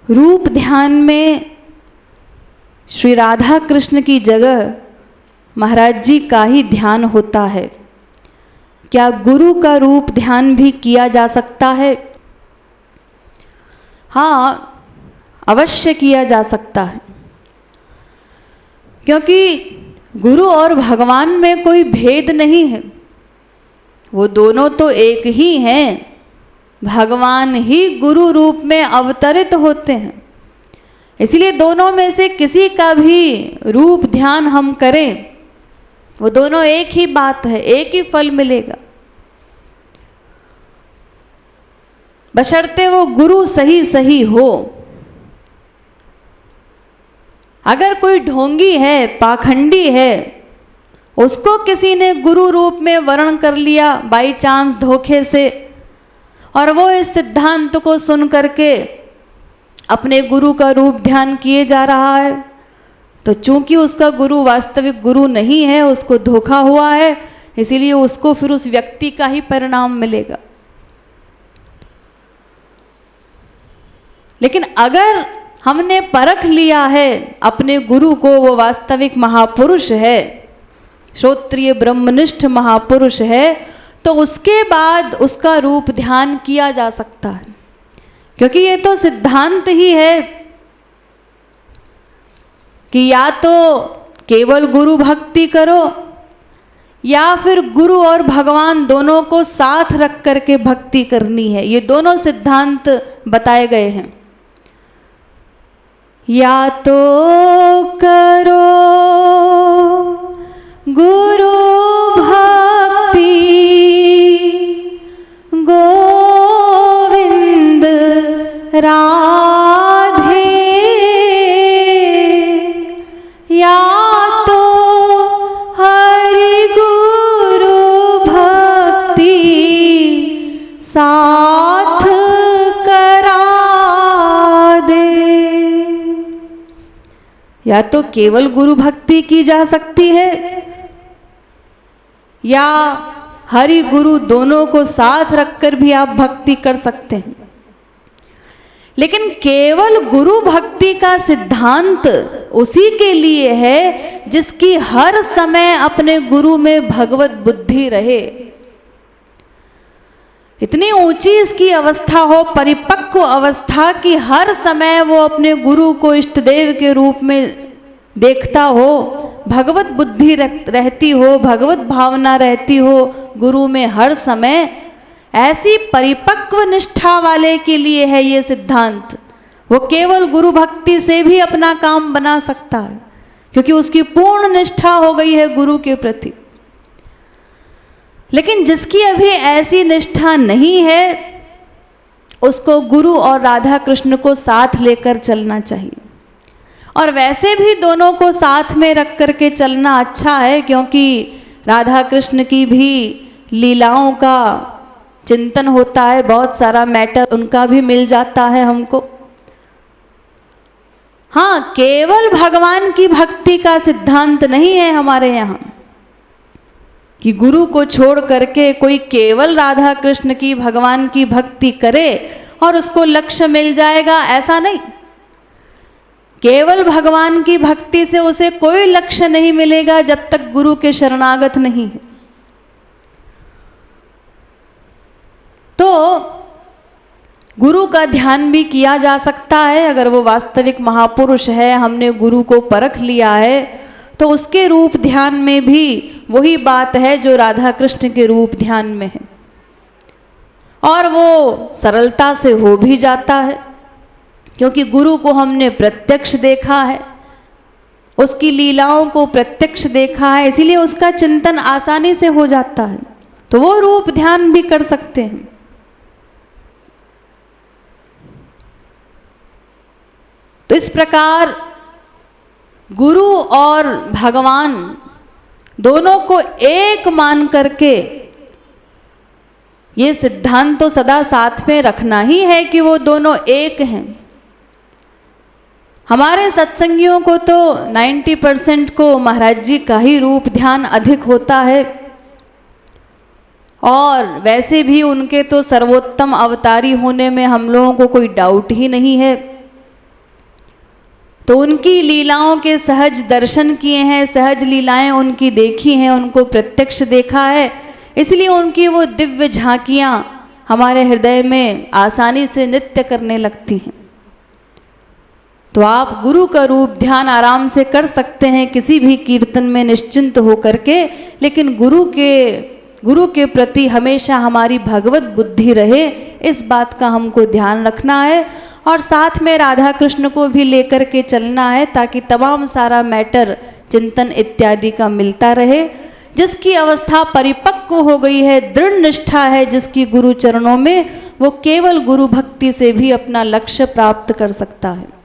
रूप ध्यान में श्री राधा कृष्ण की जगह महाराज जी का ही ध्यान होता है। क्या गुरु का रूप ध्यान भी किया जा सकता है? हाँ, अवश्य किया जा सकता है, क्योंकि गुरु और भगवान में कोई भेद नहीं है, वो दोनों तो एक ही हैं। भगवान ही गुरु रूप में अवतरित होते हैं, इसलिए दोनों में से किसी का भी रूप ध्यान हम करें, वो दोनों एक ही बात है, एक ही फल मिलेगा, बशर्ते वो गुरु सही सही हो। अगर कोई ढोंगी है, पाखंडी है, उसको किसी ने गुरु रूप में वर्ण कर लिया बाई चांस धोखे से, और वो इस सिद्धांत को सुन करके अपने गुरु का रूप ध्यान किए जा रहा है, तो चूंकि उसका गुरु वास्तविक गुरु नहीं है, उसको धोखा हुआ है, इसीलिए उसको फिर उस व्यक्ति का ही परिणाम मिलेगा। लेकिन अगर हमने परख लिया है अपने गुरु को, वो वास्तविक महापुरुष है, श्रोत्रिय ब्रह्मनिष्ठ महापुरुष है, तो उसके बाद उसका रूप ध्यान किया जा सकता है, क्योंकि ये तो सिद्धांत ही है कि या तो केवल गुरु भक्ति करो, या फिर गुरु और भगवान दोनों को साथ रख करके भक्ति करनी है। ये दोनों सिद्धांत बताए गए हैं। या तो करो गुरु भक्ति गोविंद राधे, या तो हरि गुरु भक्ति साथ करा दे। या तो केवल गुरु भक्ति की जा सकती है, या हरि गुरु दोनों को साथ रखकर भी आप भक्ति कर सकते हैं। लेकिन केवल गुरु भक्ति का सिद्धांत उसी के लिए है जिसकी हर समय अपने गुरु में भगवत बुद्धि रहे। इतनी ऊंची इसकी अवस्था हो, परिपक्व अवस्था, कि हर समय वो अपने गुरु को इष्ट देव के रूप में देखता हो, भगवत बुद्धि रहती हो, भगवत भावना रहती हो गुरु में हर समय। ऐसी परिपक्व निष्ठा वाले के लिए है ये सिद्धांत। वो केवल गुरु भक्ति से भी अपना काम बना सकता है, क्योंकि उसकी पूर्ण निष्ठा हो गई है गुरु के प्रति। लेकिन जिसकी अभी ऐसी निष्ठा नहीं है, उसको गुरु और राधा कृष्ण को साथ लेकर चलना चाहिए। और वैसे भी दोनों को साथ में रख करके चलना अच्छा है, क्योंकि राधा कृष्ण की भी लीलाओं का चिंतन होता है, बहुत सारा मैटर उनका भी मिल जाता है हमको। हाँ, केवल भगवान की भक्ति का सिद्धांत नहीं है हमारे यहाँ कि गुरु को छोड़ करके कोई केवल राधा कृष्ण की, भगवान की भक्ति करे और उसको लक्ष्य मिल जाएगा, ऐसा नहीं। केवल भगवान की भक्ति से उसे कोई लक्ष्य नहीं मिलेगा जब तक गुरु के शरणागत नहीं है। तो गुरु का ध्यान भी किया जा सकता है। अगर वो वास्तविक महापुरुष है, हमने गुरु को परख लिया है, तो उसके रूप ध्यान में भी वही बात है जो राधा कृष्ण के रूप ध्यान में है, और वो सरलता से हो भी जाता है, क्योंकि गुरु को हमने प्रत्यक्ष देखा है, उसकी लीलाओं को प्रत्यक्ष देखा है, इसीलिए उसका चिंतन आसानी से हो जाता है। तो वो रूप ध्यान भी कर सकते हैं। तो इस प्रकार गुरु और भगवान दोनों को एक मान करके ये सिद्धांत तो सदा साथ में रखना ही है कि वो दोनों एक हैं। हमारे सत्संगियों को तो 90% को महाराज जी का ही रूप ध्यान अधिक होता है, और वैसे भी उनके तो सर्वोत्तम अवतारी होने में हम लोगों को कोई डाउट ही नहीं है। तो उनकी लीलाओं के सहज दर्शन किए हैं, सहज लीलाएं उनकी देखी हैं, उनको प्रत्यक्ष देखा है, इसलिए उनकी वो दिव्य झांकियाँ हमारे हृदय में आसानी से नृत्य करने लगती हैं। तो आप गुरु का रूप ध्यान आराम से कर सकते हैं किसी भी कीर्तन में निश्चिंत होकर के, लेकिन गुरु के प्रति हमेशा हमारी भगवत बुद्धि रहे, इस बात का हमको ध्यान रखना है। और साथ में राधा कृष्ण को भी लेकर के चलना है, ताकि तमाम सारा मैटर चिंतन इत्यादि का मिलता रहे। जिसकी अवस्था परिपक्व हो गई है, दृढ़ निष्ठा है जिसकी गुरु चरणों में, वो केवल गुरु भक्ति से भी अपना लक्ष्य प्राप्त कर सकता है।